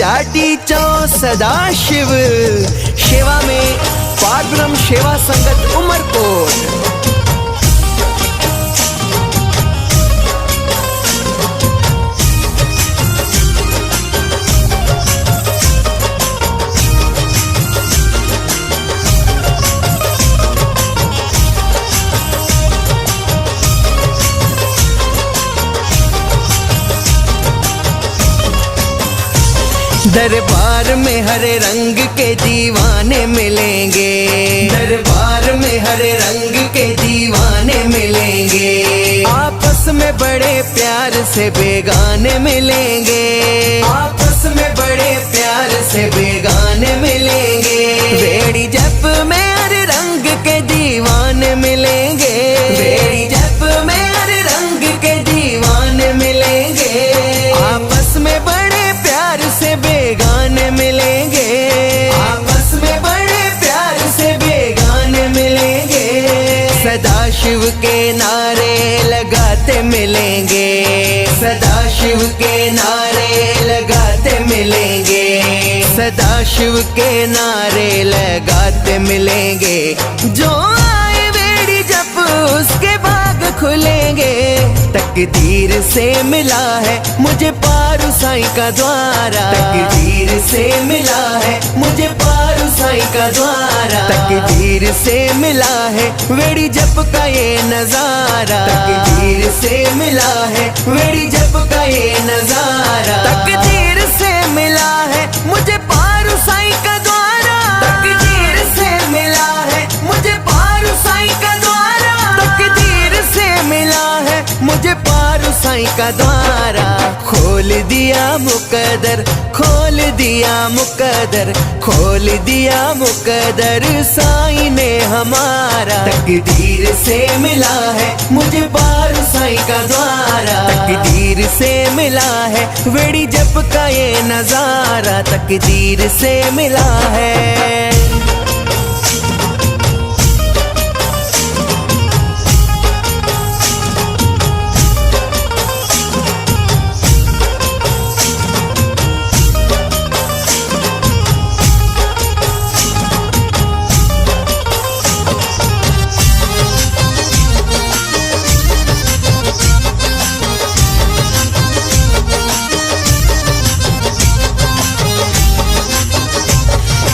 जाटीचो सदाशिव सेवा में पारब्रह्म सेवा संगत उमरकोट। दरबार में हरे रंग के दीवाने मिलेंगे, दरबार में हरे रंग के दीवाने मिलेंगे। आपस में बड़े प्यार से बेगाने मिलेंगे, आपस में बड़े प्यार से बेगाने मिलेंगे। बेड़ी जप में हरे रंग के दीवाने मिलेंगे, बेड़ी जप में हरे रंग के दीवाने मिलेंगे। आपस में बड़े प्यार से बेगाने मिलेंगे, आपस में बड़े प्यार से बेगाने मिलेंगे। सदाशिव के नारे लगाते मिलेंगे, सदाशिव के नारे लगाते मिलेंगे, सदाशिव के नारे लगाते मिलेंगे। जो आए बेड़ी जप उसके भाग खुलेंगे। तकदीर से मिला है मुझे पारू साईं का द्वारा, तकदीर से मिला है मुझे पारू साईं का द्वारा। तकदीर से मिला है वेड़ी जप का ये नजारा, तकदीर से मिला है वेड़ी जप का ये नजारा। तकदीर से मिला है मुझे पारू साईं का द्वारा, तकदीर से मिला है मुझे पारू साईं का द्वारा। तकदीर से मिला है मुझे पारू साईं का द्वारा। खोल दिया मुकद्दर, खोल दिया मुकद्दर, खोल दिया मुकद्दर साईं ने हमारा। तकदीर से मिला है मुझे पारू साईं का द्वारा, तकदीर से मिला है वेड़ी जप का ये नजारा। तकदीर से मिला है।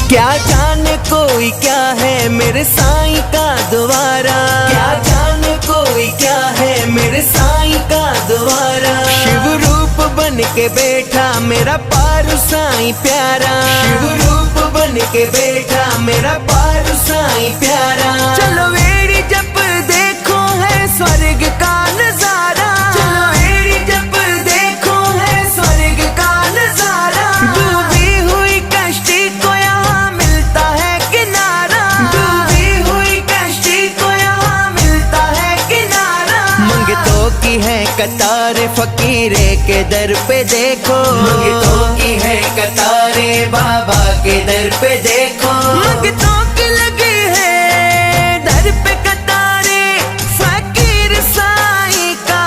क्या जाने कोई क्या है मेरे साईं का द्वारा, क्या जाने कोई क्या है मेरे साईं का द्वारा। शिव रूप बन के बैठा मेरा पारू साईं प्यारा, शिव रूप बन के बैठा मेरा पारू साईं प्यारा। चलो वेड़ी जप देखो है स्वर्ग का नजारा, चलो वेड़ी जप देखो है स्वर्ग का नजारा। डूबी हुई कश्ती को यहाँ मिलता है किनारा, डूबी हुई कश्ती को यहाँ मिलता है किनारा। मंगतों की है कतारे फकीरे के दर पे देखो, मंगतों की है कतारे बाबा के दर पे देखो। मंगतों की लगी है दर पे कतारे, फकीर साईं का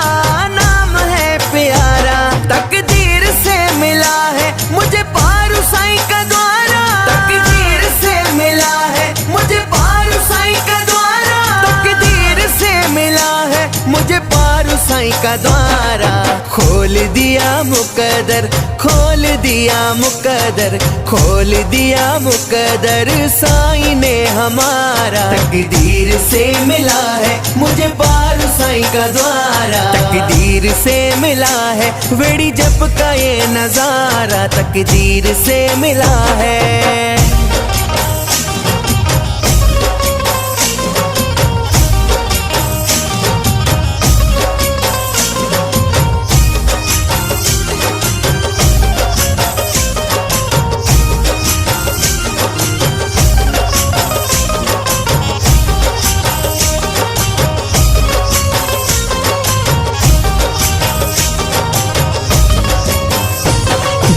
नाम है प्यारा। तकदीर से मिला है मुझे पारू साईं का द्वारा, तकदीर से मिला है मुझे पारू साईं का द्वारा। तकदीर से मिला है मुझे पारू साईं का द्वारा। खोल दिया मुकद्दर, खोल दिया मुकद्दर, खोल दिया मुकद्दर साईं ने हमारा। तकदीर से मिला है मुझे पारू साईं का द्वारा, तकदीर से मिला है वेड़ी जप का ये नजारा। तकदीर से मिला है।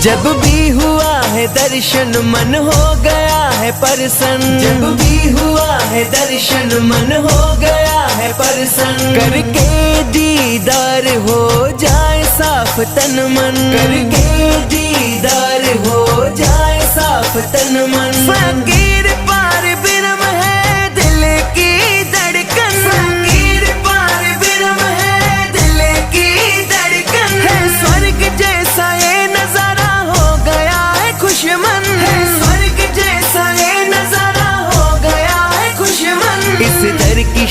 जब भी हुआ है दर्शन मन हो गया है प्रसन्न, जब भी हुआ है दर्शन मन हो गया है प्रसन्न। करके दीदार हो जाए साफ तन मन, करके दीदार हो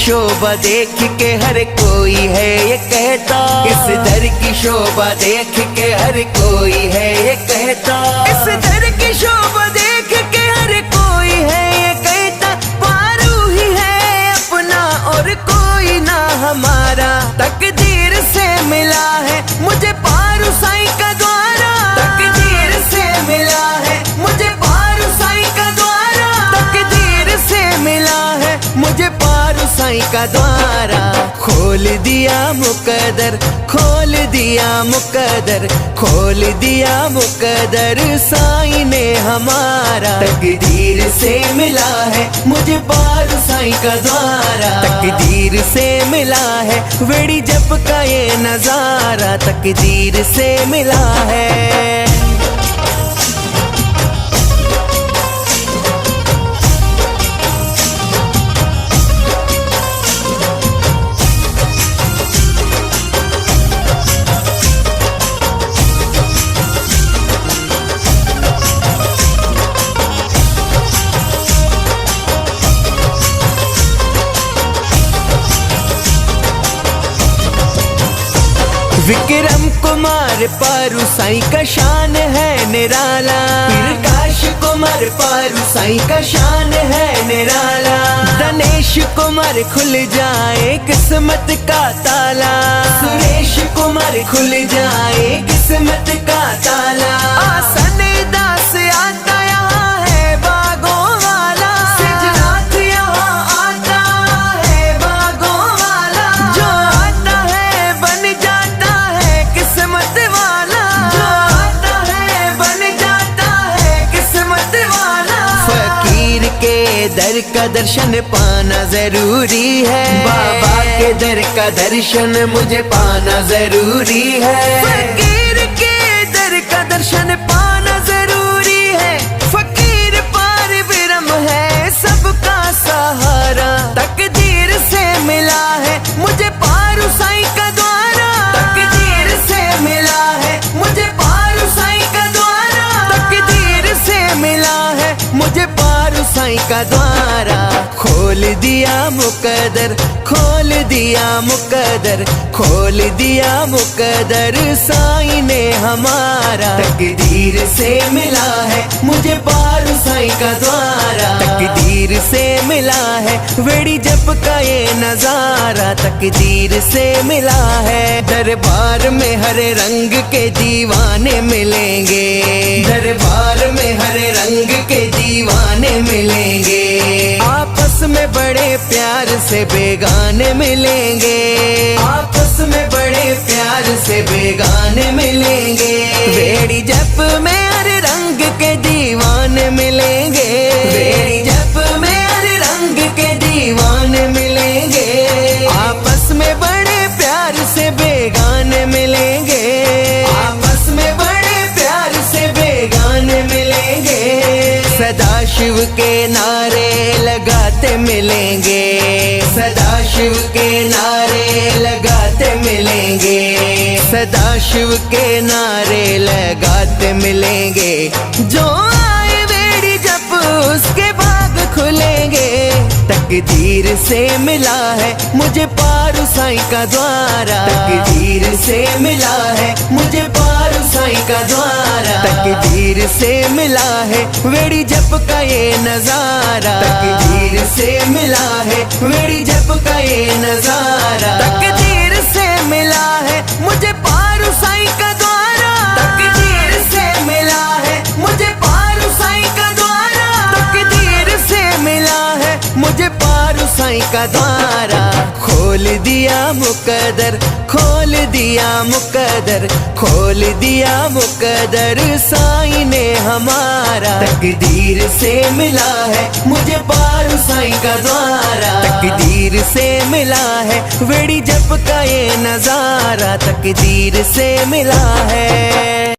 शोभा देख के हर कोई है ये कहता, इस दर की शोभा देख के हर कोई है ये कहता, इस दर की शोभा देख के हर कोई है ये कहता, पारू ही है अपना और कोई ना हमारा, तकदीर से मिला है मुझे पारू साईं का द्वारा, तकदीर से मिला है मुझे पारू साईं का द्वारा, तकदीर से मिला है मुझे पारू साईं का द्वारा। खोल दिया मुकद्दर, खोल दिया मुकद्दर, खोल दिया मुकद्दर साईं ने हमारा, तकदीर से मिला है मुझे पारू साईं का द्वारा, तकदीर से मिला है वेड़ी जप का ये नजारा, तकदीर से मिला है। विक्रम कुमार पारू साईं का शान है निराला, प्रकाश कुमार पारू साईं का शान है निराला, दिनेश कुमार खुल जाए किस्मत का ताला, सुरेश कुमार खुल जाए किस्मत का ताला, आसन दास आता यहाँ है बागों वाला, सिद्धनाथ यहाँ आता है बागों वाला, जो आता है बन जाता है किस्मत वाला, जो आता है बन जाता है किस्मत वाला। फकीर के दर का दर्शन पाना जरूरी है, बाबा के दर का दर्शन मुझे पाना जरूरी है, फकीर के दर का दर्शन पाना जरूरी है, फकीर पार ब्रह्म है सबका सहारा, तकदीर से मिला है मुझे पारू साईं का द्वारा, तकदीर से मिला है मुझे पारू साईं का द्वारा, तकदीर से मिला है मुझे पारू साईं का द्वारा। खोल दिया मुकद्दर, खोल दिया मुकद्दर, खोल दिया मुकद्दर साईं ने हमारा, तकदीर से मिला है मुझे पारू साईं का द्वारा, तकदीर से मिला है वेड़ी जप का ये नजारा, तकदीर से मिला है। दरबार में हर रंग के दीवाने मिलेंगे, दरबार में हर रंग के दीवाने मिलेंगे, आपस में बड़े प्यार से बेगाने मिलेंगे, आपस में बड़े प्यार से बेगाने मिलेंगे, वेड़ी जप में हर रंग के दीवाने मिलेंगे, वेड़ी जप में हर रंग के दीवाने मिलेंगे, आपस में बड़े प्यार से बेगाने मिलेंगे, आपस में बड़े प्यार से बेगाने मिलेंगे, सदा शिव के नारे लगाते मिलेंगे, सदा शिव के नारे लगाते मिलेंगे, सदा शिव के नारे लगाते मिलेंगे, जो आए वेड़ी जप उसके भाग खुलेंगे, तकदीर से मिला है मुझे पारू साईं का द्वारा, तकदीर से मिला है मुझे पारू साईं का द्वारा, तकदीर से मिला है वेड़ी जप का ये नजारा, तकदीर से मिला है वेड़ी जप का ये नजारा, तकदीर से मिला है मुझे पारू साईं का द्वारा, तकदीर से मिला है मुझे पारू साईं का द्वारा, तकदीर से मिला है मुझे पारू साईं का द्वारा। खोल दिया मुकद्दर, खोल दिया मुकद्दर, खोल दिया मुकद्दर साईं ने हमारा, तकदीर से मिला है मुझे पारू साईं का द्वारा, तकदीर से मिला है वेड़ी जप का ये नजारा, तकदीर से मिला है।